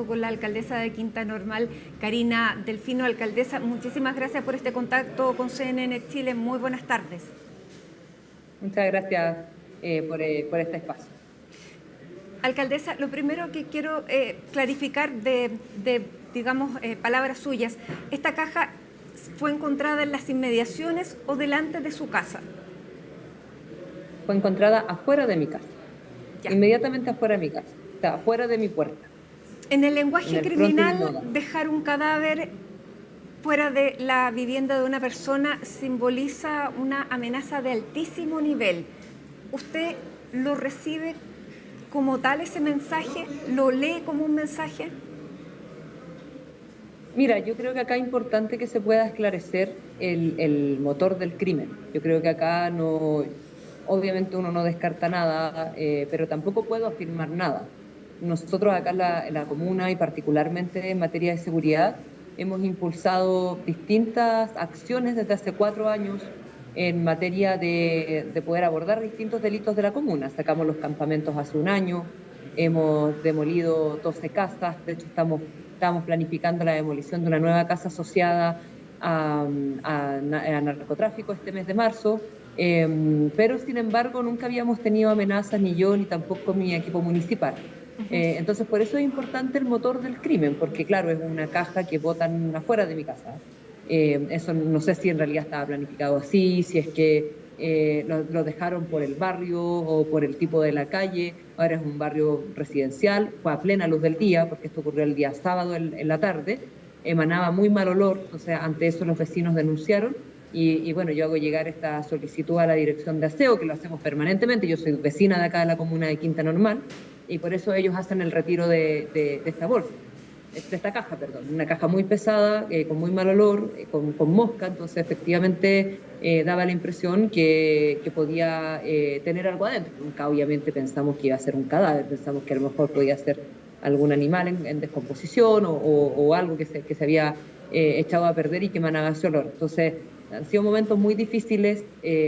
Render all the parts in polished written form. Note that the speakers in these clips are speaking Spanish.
con la alcaldesa de Quinta Normal, Karina Delfino. Alcaldesa, muchísimas gracias por este contacto con CNN Chile. Muy buenas tardes. Muchas gracias por este espacio. Alcaldesa, lo primero que quiero clarificar digamos, palabras suyas. ¿Esta caja fue encontrada en las inmediaciones o delante de su casa? Fue encontrada afuera de mi casa, Ya. inmediatamente afuera de mi casa, o sea, afuera de mi puerta. En el lenguaje criminal, de dejar un cadáver fuera de la vivienda de una persona simboliza una amenaza de altísimo nivel. ¿Usted lo recibe como tal ese mensaje? ¿Lo lee como un mensaje? Mira, yo creo que acá es importante que se pueda esclarecer el motor del crimen. Yo creo que acá no, obviamente uno no descarta nada, pero tampoco puedo afirmar nada. Nosotros acá en la comuna y particularmente en materia de seguridad hemos impulsado distintas acciones desde hace 4 años en materia de poder abordar distintos delitos de la comuna. Sacamos los campamentos hace un año, hemos demolido 12 casas, de hecho estamos planificando la demolición de una nueva casa asociada a narcotráfico este mes de marzo, pero sin embargo nunca habíamos tenido amenazas, ni yo ni tampoco mi equipo municipal. Entonces por eso es importante el motor del crimen, porque claro, es una caja que botan afuera de mi casa. Eso no sé si en realidad estaba planificado así, si es que lo dejaron por el barrio o por el tipo de la calle. Ahora es un barrio residencial, fue a plena luz del día, porque esto ocurrió el día sábado en la tarde, emanaba muy mal olor, o sea, ante eso los vecinos denunciaron. Y bueno, yo hago llegar esta solicitud a la dirección de aseo, que lo hacemos permanentemente. Yo soy vecina de acá de la comuna de Quinta Normal, y por eso ellos hacen el retiro de esta bolsa, de esta caja, perdón, una caja muy pesada, con muy mal olor, con mosca. Entonces efectivamente daba la impresión que podía tener algo adentro. Nunca obviamente pensamos que iba a ser un cadáver, pensamos que a lo mejor podía ser algún animal en descomposición o algo que se había echado a perder y que emanaba ese olor. Entonces han sido momentos muy difíciles,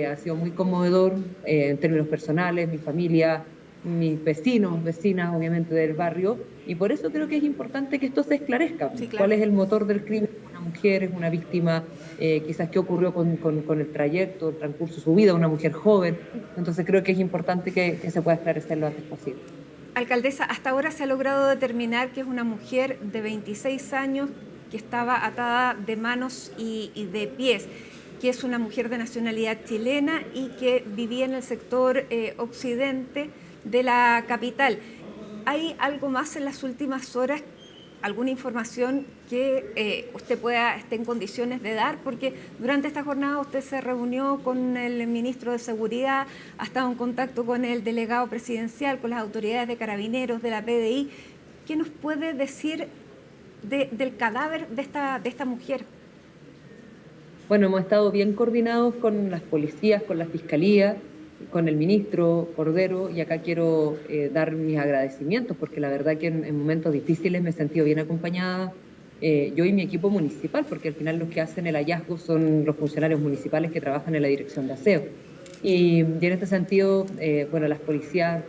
ha sido muy conmovedor en términos personales, mi familia, mis vecinos, vecinas obviamente del barrio, y por eso creo que es importante que esto se esclarezca. Sí, claro. ¿Cuál es el motor del crimen? Una mujer es una víctima, quizás qué ocurrió con el trayecto, el transcurso de su vida, una mujer joven. Entonces creo que es importante que se pueda esclarecer lo antes posible. Alcaldesa, hasta ahora se ha logrado determinar que es una mujer de 26 años que estaba atada de manos y de pies, que es una mujer de nacionalidad chilena y que vivía en el sector occidente de la capital. ¿Hay algo más en las últimas horas, alguna información que usted esté en condiciones de dar? Porque durante esta jornada usted se reunió con el ministro de Seguridad, ha estado en contacto con el delegado presidencial, con las autoridades de Carabineros, de la PDI. ¿Qué nos puede decir del cadáver de esta mujer? Bueno, hemos estado bien coordinados con las policías, con la fiscalía, con el ministro Cordero, y acá quiero dar mis agradecimientos, porque la verdad que en momentos difíciles me he sentido bien acompañada, yo y mi equipo municipal, porque al final los que hacen el hallazgo son los funcionarios municipales que trabajan en la dirección de aseo. Y en este sentido, bueno, las policías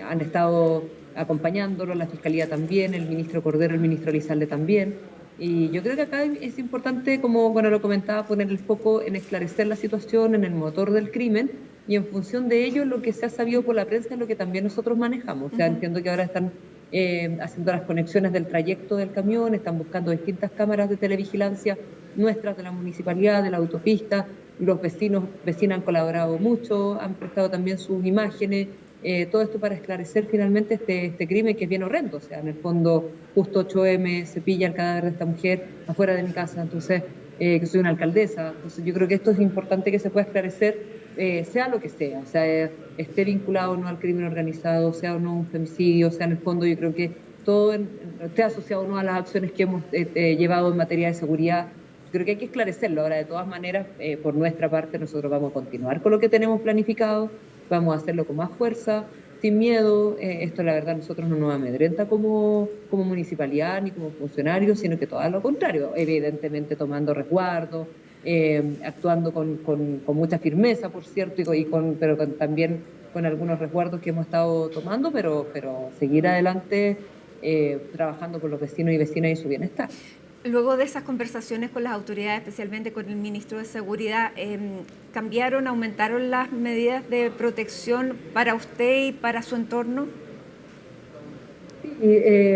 han estado acompañándolo, la fiscalía también, el ministro Cordero, el ministro Elizalde también. Y yo creo que acá es importante, como bueno, lo comentaba, poner el foco en esclarecer la situación, en el motor del crimen, y en función de ello lo que se ha sabido por la prensa es lo que también nosotros manejamos. O sea, entiendo que ahora están haciendo las conexiones del trayecto del camión, están buscando distintas cámaras de televigilancia nuestras, de la municipalidad, de la autopista. Los vecinas han colaborado mucho, han prestado también sus imágenes, todo esto para esclarecer finalmente este crimen que es bien horrendo. O sea, en el fondo, justo 8M se pilla el cadáver de esta mujer afuera de mi casa. Entonces, que soy una alcaldesa. Entonces, yo creo que esto es importante que se pueda esclarecer, sea lo que sea. O sea, esté vinculado o no al crimen organizado, sea o no un femicidio. O sea, en el fondo, yo creo que todo esté asociado o no a las acciones que hemos llevado en materia de seguridad. Creo que hay que esclarecerlo. Ahora, de todas maneras, por nuestra parte, nosotros vamos a continuar con lo que tenemos planificado, vamos a hacerlo con más fuerza, sin miedo. Esto, la verdad, nosotros no nos amedrenta como municipalidad ni como funcionarios, sino que todo lo contrario, evidentemente tomando resguardo, actuando con mucha firmeza, por cierto, pero también con algunos resguardos que hemos estado tomando, pero seguir adelante trabajando con los vecinos y vecinas y su bienestar. Luego de esas conversaciones con las autoridades, especialmente con el ministro de Seguridad, ¿cambiaron, aumentaron las medidas de protección para usted y para su entorno?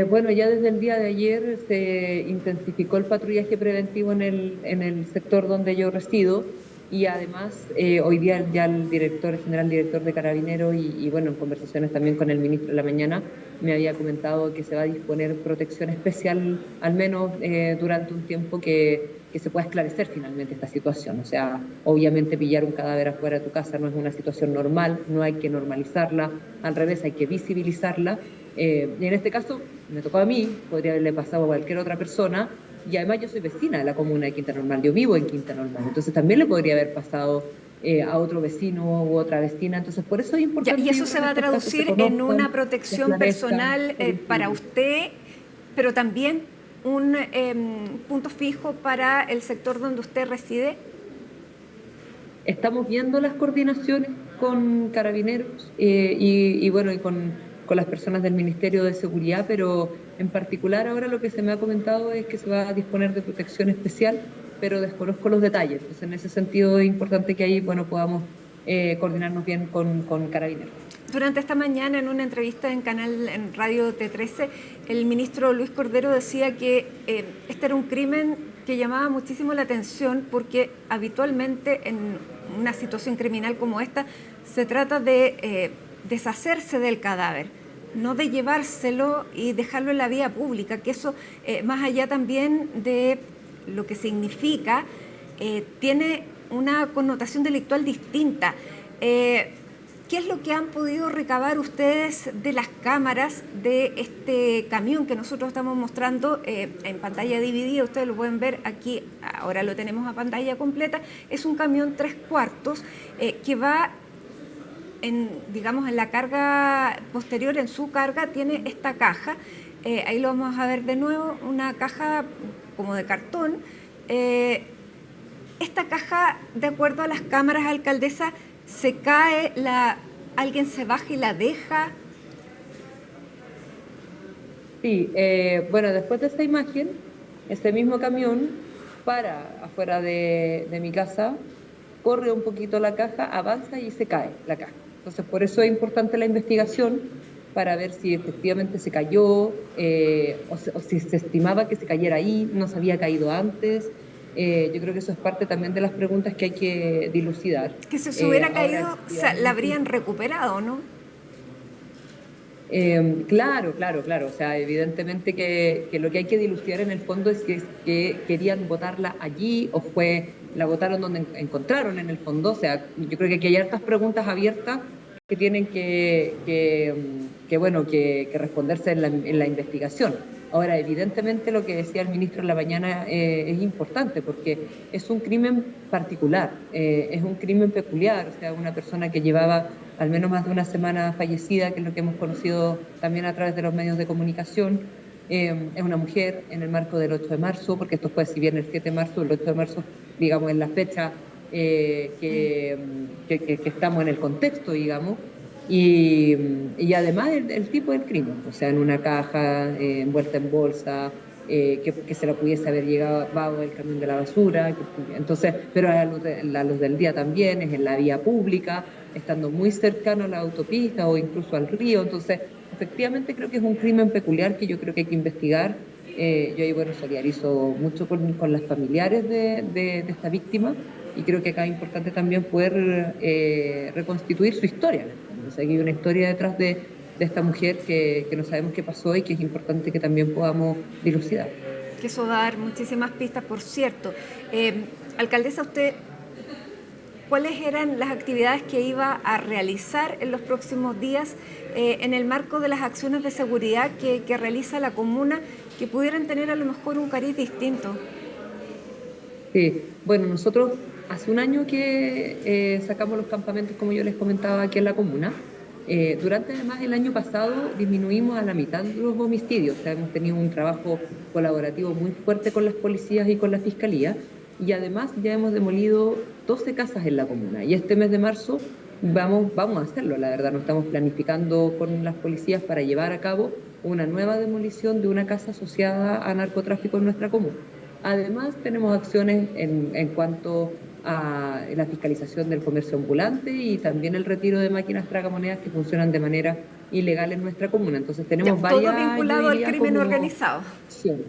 Bueno, ya desde el día de ayer se intensificó el patrullaje preventivo en el sector donde yo resido y además hoy día ya el general director de Carabineros y bueno, en conversaciones también con el ministro de la mañana me había comentado que se va a disponer protección especial al menos durante un tiempo que se pueda esclarecer finalmente esta situación. O sea, obviamente pillar un cadáver afuera de tu casa no es una situación normal, no hay que normalizarla, al revés hay que visibilizarla. Y en este caso me tocó a mí, podría haberle pasado a cualquier otra persona, y además yo soy vecina de la comuna de Quinta Normal, yo vivo en Quinta Normal, entonces también le podría haber pasado a otro vecino u otra vecina, entonces por eso es importante. ¿Y eso se va a traducir en una protección personal para usted, pero también un punto fijo para el sector donde usted reside? Estamos viendo las coordinaciones con Carabineros y bueno, y con las personas del Ministerio de Seguridad, pero en particular ahora lo que se me ha comentado es que se va a disponer de protección especial, pero desconozco los detalles. Entonces, en ese sentido es importante que ahí, bueno, podamos coordinarnos bien con Carabineros. Durante esta mañana, en una entrevista en Radio T13, el ministro Luis Cordero decía que este era un crimen que llamaba muchísimo la atención porque habitualmente en una situación criminal como esta se trata de deshacerse del cadáver, no de llevárselo y dejarlo en la vía pública, que eso, más allá también de lo que significa, tiene una connotación delictual distinta. ¿Qué es lo que han podido recabar ustedes de las cámaras de este camión que nosotros estamos mostrando en pantalla dividida? Ustedes lo pueden ver aquí, ahora lo tenemos a pantalla completa. Es un camión 3/4 que va digamos, en la carga posterior, en su carga, tiene esta caja. Ahí lo vamos a ver de nuevo, una caja como de cartón. Esta caja, de acuerdo a las cámaras, alcaldesa, se cae, alguien se baja y la deja. Sí, bueno, después de esta imagen, este mismo camión para afuera de mi casa, corre un poquito la caja, avanza y se cae la caja. Entonces, por eso es importante la investigación para ver si efectivamente se cayó o si se estimaba que se cayera ahí, no se había caído antes. Yo creo que eso es parte también de las preguntas que hay que dilucidar. Que si se hubiera caído, la habrían recuperado, ¿no? Claro. O sea, evidentemente que lo que hay que dilucidar en el fondo es si es que querían botarla allí o la botaron donde encontraron en el fondo. O sea, yo creo que aquí hay hartas preguntas abiertas que tienen que responderse en la investigación. Ahora, evidentemente lo que decía el ministro en la mañana es importante porque es un crimen particular, es un crimen peculiar, o sea, una persona que llevaba al menos más de una semana fallecida, que es lo que hemos conocido también a través de los medios de comunicación, es una mujer en el marco del 8 de marzo, porque esto fue, si bien el 7 de marzo, el 8 de marzo, digamos, es la fecha que estamos en el contexto, digamos, y además el tipo del crimen, o sea, en una caja, envuelta en bolsa, que se la pudiese haber llevado el camión de la basura, entonces, pero a la luz del día también, es en la vía pública, estando muy cercano a la autopista o incluso al río, entonces, efectivamente creo que es un crimen peculiar que yo creo que hay que investigar. Yo ahí, bueno, solidarizo mucho con las familiares de esta víctima y creo que acá es importante también poder reconstituir su historia. O sea, hay una historia detrás de esta mujer que no sabemos qué pasó y que es importante que también podamos dilucidar. Que eso va a dar muchísimas pistas, por cierto. Alcaldesa, usted, ¿cuáles eran las actividades que iba a realizar en los próximos días en el marco de las acciones de seguridad que realiza la comuna, que pudieran tener a lo mejor un cariz distinto? Sí, bueno, nosotros hace un año que sacamos los campamentos, como yo les comentaba, aquí en la comuna. Durante además el año pasado disminuimos a la mitad los homicidios, o sea, hemos tenido un trabajo colaborativo muy fuerte con las policías y con la fiscalía, y además ya hemos demolido 12 casas en la comuna, y este mes de marzo vamos a hacerlo, la verdad. Nos estamos planificando con las policías para llevar a cabo una nueva demolición de una casa asociada a narcotráfico en nuestra comuna. Además, tenemos acciones en cuanto a la fiscalización del comercio ambulante y también el retiro de máquinas tragamonedas que funcionan de manera ilegal en nuestra comuna. Entonces, Ya, tenemos todo varias, yo vinculado al diría, crimen como organizado. acciones.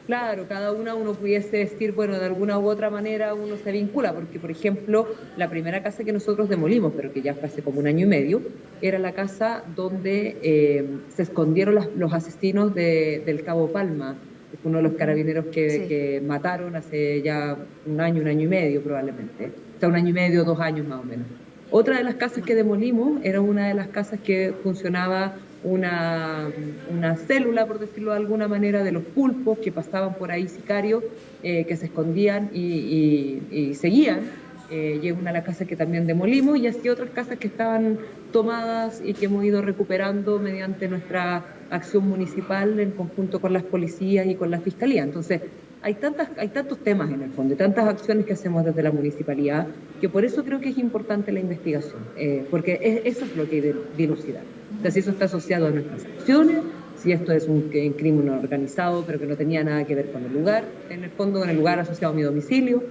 Claro, cada una uno pudiese decir, bueno, de alguna u otra manera uno se vincula, porque por ejemplo, la primera casa que nosotros demolimos, pero que ya fue hace como un año y medio, era la casa donde se escondieron los asesinos del Cabo Palma, que fue uno de los carabineros Sí. que mataron hace ya un año y medio probablemente, o sea, un año y medio, 2 años más o menos. Otra de las casas que demolimos era una de las casas que funcionaba una, una célula, por decirlo de alguna manera, de los pulpos que pasaban por ahí sicarios, que se escondían y seguían. Y es una de las casas que también demolimos, y así otras casas que estaban tomadas y que hemos ido recuperando mediante nuestra acción municipal en conjunto con las policías y con la fiscalía. Entonces, hay tantos temas en el fondo y tantas acciones que hacemos desde la municipalidad que por eso creo que es importante la investigación, porque eso es lo que hay que dilucidar. O sea, si eso está asociado a nuestras acciones, si esto es un crimen organizado pero que no tenía nada que ver con el lugar, en el fondo con el lugar asociado a mi domicilio,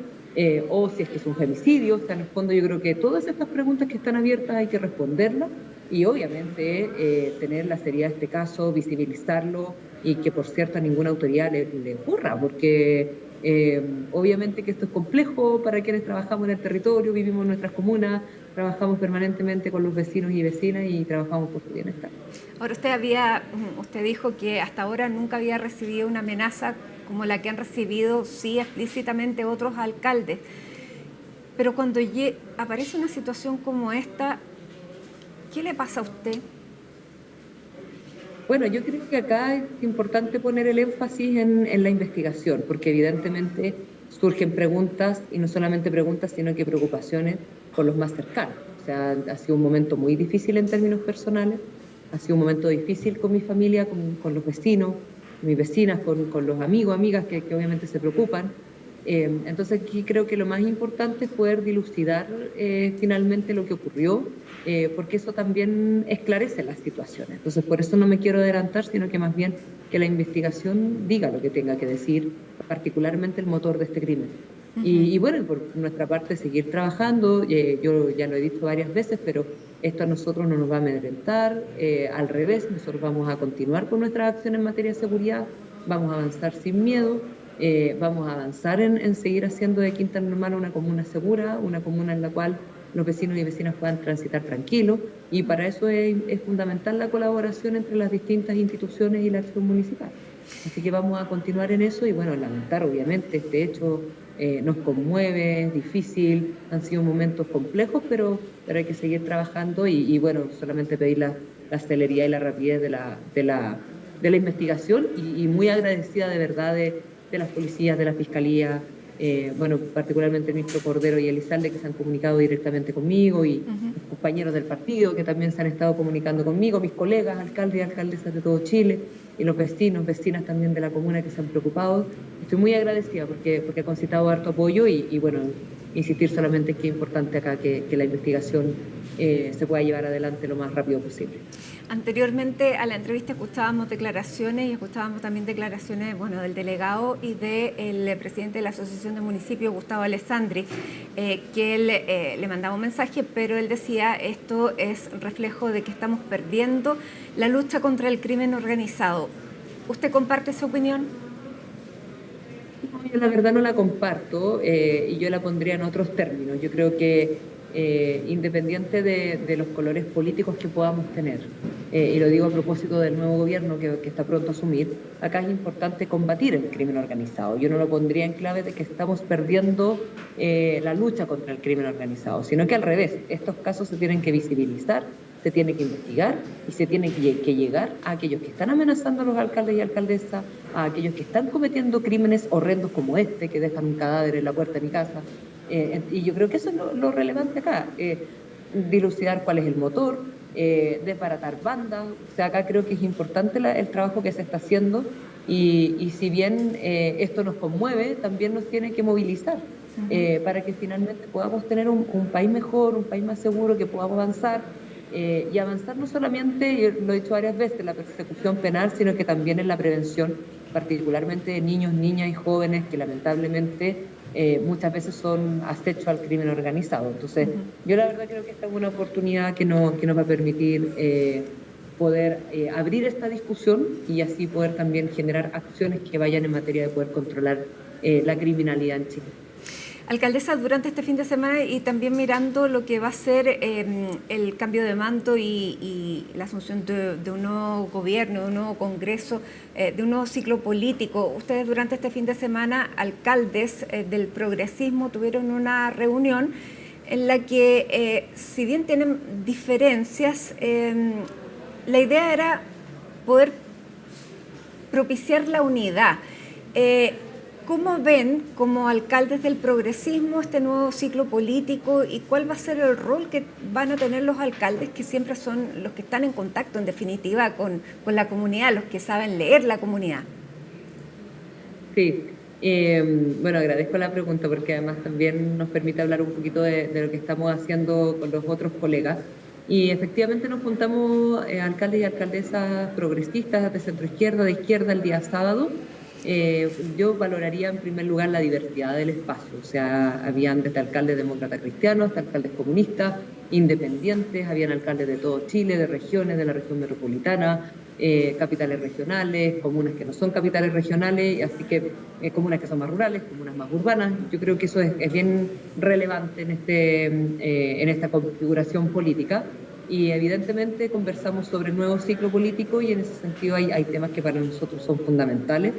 o si es que es un femicidio. O sea, en el fondo yo creo que todas estas preguntas que están abiertas hay que responderlas y obviamente tener la seriedad de este caso, visibilizarlo y que por cierto a ninguna autoridad le ocurra, porque obviamente que esto es complejo para quienes trabajamos en el territorio, vivimos en nuestras comunas, trabajamos permanentemente con los vecinos y vecinas y trabajamos por su bienestar. Ahora usted dijo que hasta ahora nunca había recibido una amenaza como la que han recibido, sí, explícitamente otros alcaldes. Pero cuando aparece una situación como esta, ¿qué le pasa a usted? Bueno, yo creo que acá es importante poner el énfasis en la investigación, porque evidentemente surgen preguntas, y no solamente preguntas, sino que preocupaciones con los más cercanos. O sea, ha sido un momento muy difícil en términos personales, ha sido un momento difícil con mi familia, con los vecinos, mis vecinas, con los amigos, amigas que obviamente se preocupan. Entonces aquí creo que lo más importante es poder dilucidar finalmente lo que ocurrió, porque eso también esclarece las situaciones. Entonces por eso no me quiero adelantar, sino que más bien que la investigación diga lo que tenga que decir, particularmente el motor de este crimen. Y bueno, por nuestra parte seguir trabajando, yo ya lo he dicho varias veces, pero esto a nosotros no nos va a amedrentar, al revés, nosotros vamos a continuar con nuestras acciones en materia de seguridad, vamos a avanzar sin miedo. Vamos a avanzar en seguir haciendo de Quinta Normal una comuna segura, una comuna en la cual los vecinos y vecinas puedan transitar tranquilos, y para eso es fundamental la colaboración entre las distintas instituciones y la acción municipal. Así que vamos a continuar en eso y bueno, lamentar obviamente este hecho nos conmueve, es difícil, han sido momentos complejos, pero hay que seguir trabajando y bueno, solamente pedir la celeridad y la rapidez de la investigación y muy agradecida de verdad de las policías, de la fiscalía, bueno, particularmente el ministro Cordero y Elizalde, que se han comunicado directamente conmigo, y los compañeros del partido que también se han estado comunicando conmigo, mis colegas, alcaldes y alcaldesas de todo Chile, y los vecinos, vecinas también de la comuna que se han preocupado. Estoy muy agradecida porque he concitado harto apoyo y bueno, insistir solamente que es importante acá que la investigación se pueda llevar adelante lo más rápido posible. Anteriormente a la entrevista escuchábamos declaraciones y escuchábamos también declaraciones, bueno, del delegado y del presidente de la Asociación de Municipios, Gustavo Alessandri, que él le mandaba un mensaje, pero él decía esto es reflejo de que estamos perdiendo la lucha contra el crimen organizado. ¿Usted comparte esa opinión? No, yo la verdad no la comparto y yo la pondría en otros términos. Yo creo que independiente de los colores políticos que podamos tener, y lo digo a propósito del nuevo gobierno que está pronto a asumir, acá es importante combatir el crimen organizado. Yo no lo pondría en clave de que estamos perdiendo la lucha contra el crimen organizado, sino que al revés, estos casos se tienen que visibilizar, se tiene que investigar y se tiene que llegar a aquellos que están amenazando a los alcaldes y alcaldesas, a aquellos que están cometiendo crímenes horrendos como este, que dejan un cadáver en la puerta de mi casa. Y yo creo que eso es lo relevante acá, dilucidar cuál es el motor, desbaratar bandas. O sea, acá creo que es importante el trabajo que se está haciendo y si bien esto nos conmueve, también nos tiene que movilizar. para que finalmente podamos tener un país mejor, un país más seguro, que podamos avanzar. Y avanzar no solamente, y lo he dicho varias veces, en la persecución penal, sino que también en la prevención, particularmente de niños, niñas y jóvenes que lamentablemente muchas veces son acecho al crimen organizado. Entonces, yo la verdad creo que esta es una oportunidad que nos va a permitir poder abrir esta discusión y así poder también generar acciones que vayan en materia de poder controlar la criminalidad en Chile. Alcaldesa, durante este fin de semana y también mirando lo que va a ser el cambio de mando y la asunción de un nuevo gobierno, de un nuevo congreso, de un nuevo ciclo político, ustedes durante este fin de semana, alcaldes del progresismo, tuvieron una reunión en la que, si bien tienen diferencias, la idea era poder propiciar la unidad. ¿Cómo ven como alcaldes del progresismo este nuevo ciclo político y cuál va a ser el rol que van a tener los alcaldes, que siempre son los que están en contacto, en definitiva, con la comunidad, los que saben leer la comunidad? Sí, bueno, agradezco la pregunta porque además también nos permite hablar un poquito de lo que estamos haciendo con los otros colegas. Y efectivamente nos juntamos alcaldes y alcaldesas progresistas de centroizquierda, de izquierda, el día sábado. Yo valoraría en primer lugar la diversidad del espacio, o sea, habían desde alcaldes demócratas cristianos hasta alcaldes comunistas, independientes, habían alcaldes de todo Chile, de regiones, de la región metropolitana, capitales regionales, comunas que no son capitales regionales, así que comunas que son más rurales, comunas más urbanas. Yo creo que eso es bien relevante en esta configuración política. Y evidentemente conversamos sobre el nuevo ciclo político y en ese sentido hay temas que para nosotros son fundamentales,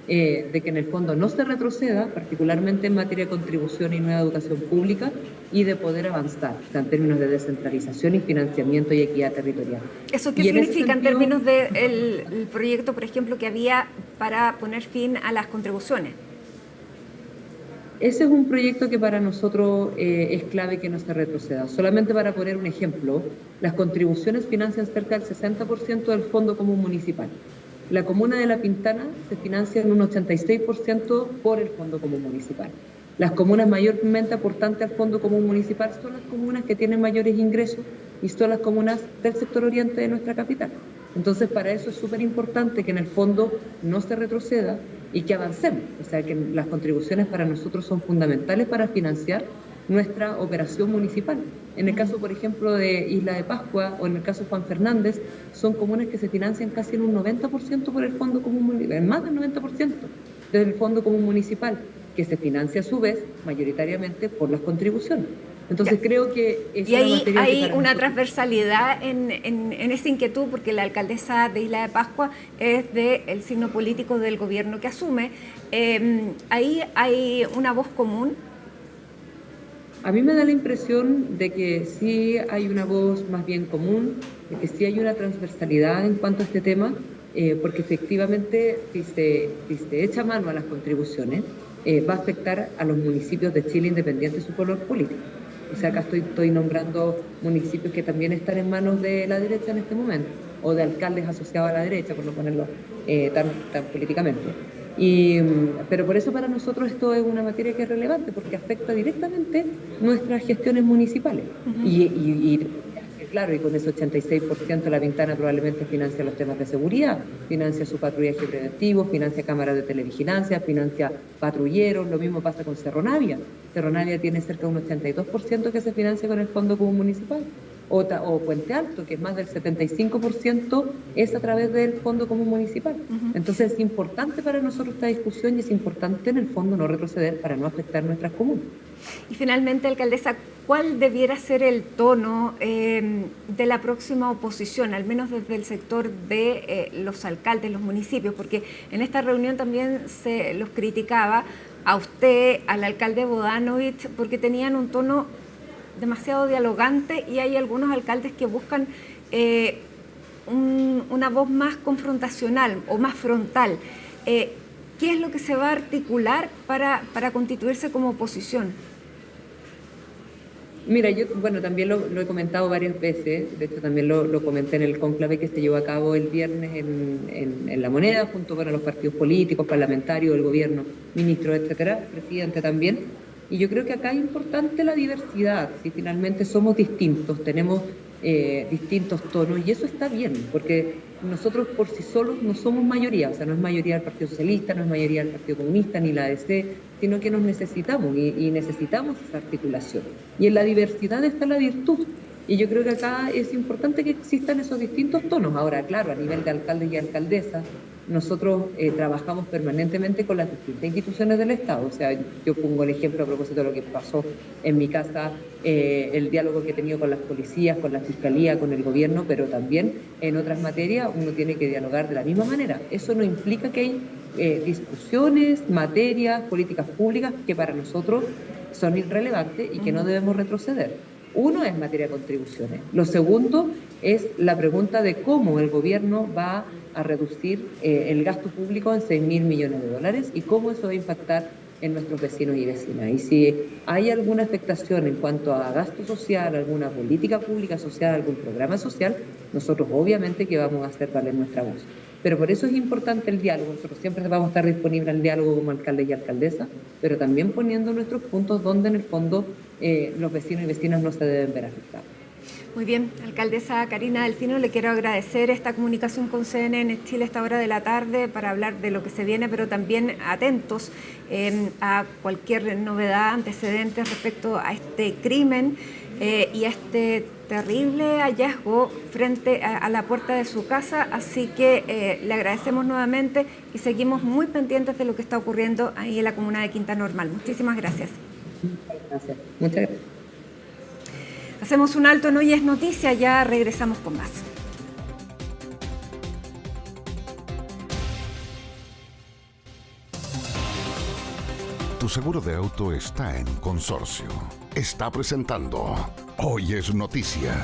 de que en el fondo no se retroceda, particularmente en materia de contribución y nueva educación pública, y de poder avanzar, o sea, en términos de descentralización y financiamiento y equidad territorial. ¿Eso qué significa en términos del proyecto, por ejemplo, que había para poner fin a las contribuciones? Ese es un proyecto que para nosotros es clave que no se retroceda. Solamente para poner un ejemplo, las contribuciones financian cerca del 60% del Fondo Común Municipal. La comuna de La Pintana se financia en un 86% por el Fondo Común Municipal. Las comunas mayormente aportantes al Fondo Común Municipal son las comunas que tienen mayores ingresos y son las comunas del sector oriente de nuestra capital. Entonces, para eso es súper importante que en el fondo no se retroceda y que avancemos. O sea, que las contribuciones para nosotros son fundamentales para financiar nuestra operación municipal. En el caso, por ejemplo, de Isla de Pascua o en el caso de Juan Fernández, son comunas que se financian casi en un 90% por el Fondo Común Municipal, en más del 90% del Fondo Común Municipal, que se financia a su vez mayoritariamente por las contribuciones. Entonces creo que y ahí hay una transversalidad en esa inquietud, porque la alcaldesa de Isla de Pascua es del signo político del gobierno que asume. Ahí hay una voz común. A mí me da la impresión de que sí hay una voz más bien común, de que sí hay una transversalidad en cuanto a este tema, porque efectivamente si se echa mano a las contribuciones, va a afectar a los municipios de Chile independiente de su color político. O sea, acá estoy nombrando municipios que también están en manos de la derecha en este momento, o de alcaldes asociados a la derecha, por no ponerlo tan políticamente. Pero por eso para nosotros esto es una materia que es relevante, porque afecta directamente nuestras gestiones municipales. Claro, y con ese 86% La Pintana probablemente financia los temas de seguridad, financia su patrullaje preventivo, financia cámaras de televigilancia, financia patrulleros, lo mismo pasa con Cerro Navia. Cerro Navia tiene cerca de un 82% que se financia con el Fondo Común Municipal. O Puente Alto, que es más del 75%, es a través del Fondo Común Municipal. Entonces es importante para nosotros esta discusión y es importante en el fondo no retroceder para no afectar nuestras comunas. Y finalmente, alcaldesa, ¿cuál debiera ser el tono de la próxima oposición, al menos desde el sector de los alcaldes, los municipios? Porque en esta reunión también se los criticaba a usted, al alcalde Bodanovich, porque tenían un tono demasiado dialogante y hay algunos alcaldes que buscan una voz más confrontacional o más frontal. ¿Qué es lo que se va a articular para constituirse como oposición? Mira, yo también lo he comentado varias veces, de hecho también lo comenté en el cónclave que se llevó a cabo el viernes en La Moneda, junto con los partidos políticos, parlamentarios, el gobierno, ministros, etcétera, presidente también. Y yo creo que acá es importante la diversidad, si finalmente somos distintos, tenemos distintos tonos, y eso está bien, porque nosotros por sí solos no somos mayoría, o sea, no es mayoría del Partido Socialista, no es mayoría del Partido Comunista, ni la ADC, sino que nos necesitamos y necesitamos esa articulación. Y en la diversidad está la virtud. Y yo creo que acá es importante que existan esos distintos tonos. Ahora, claro, a nivel de alcaldes y alcaldesas, nosotros trabajamos permanentemente con las distintas instituciones del Estado. O sea, yo pongo el ejemplo a propósito de lo que pasó en mi casa, el diálogo que he tenido con las policías, con la fiscalía, con el gobierno, pero también en otras materias uno tiene que dialogar de la misma manera. Eso no implica que hay discusiones, materias, políticas públicas que para nosotros son irrelevantes y que no debemos retroceder. Uno es materia de contribuciones. Lo segundo es la pregunta de cómo el gobierno va a reducir el gasto público en 6.000 millones de dólares y cómo eso va a impactar en nuestros vecinos y vecinas. Y si hay alguna afectación en cuanto a gasto social, alguna política pública social, algún programa social, nosotros obviamente que vamos a hacer valer nuestra voz. Pero por eso es importante el diálogo. Nosotros siempre vamos a estar disponibles al diálogo como alcaldes y alcaldesas, pero también poniendo nuestros puntos donde en el fondo los vecinos y vecinas no se deben ver afectados. Muy bien, alcaldesa Karina Delfino, le quiero agradecer esta comunicación con CNN Chile a esta hora de la tarde para hablar de lo que se viene, pero también atentos a cualquier novedad, antecedentes respecto a este crimen y a este terrible hallazgo frente a la puerta de su casa. Así que le agradecemos nuevamente y seguimos muy pendientes de lo que está ocurriendo ahí en la comuna de Quinta Normal. Muchísimas gracias. Gracias. Muchas gracias. Hacemos un alto en Hoy es Noticia, ya regresamos con más. Tu seguro de auto está en Consorcio. Está presentando Hoy es Noticia.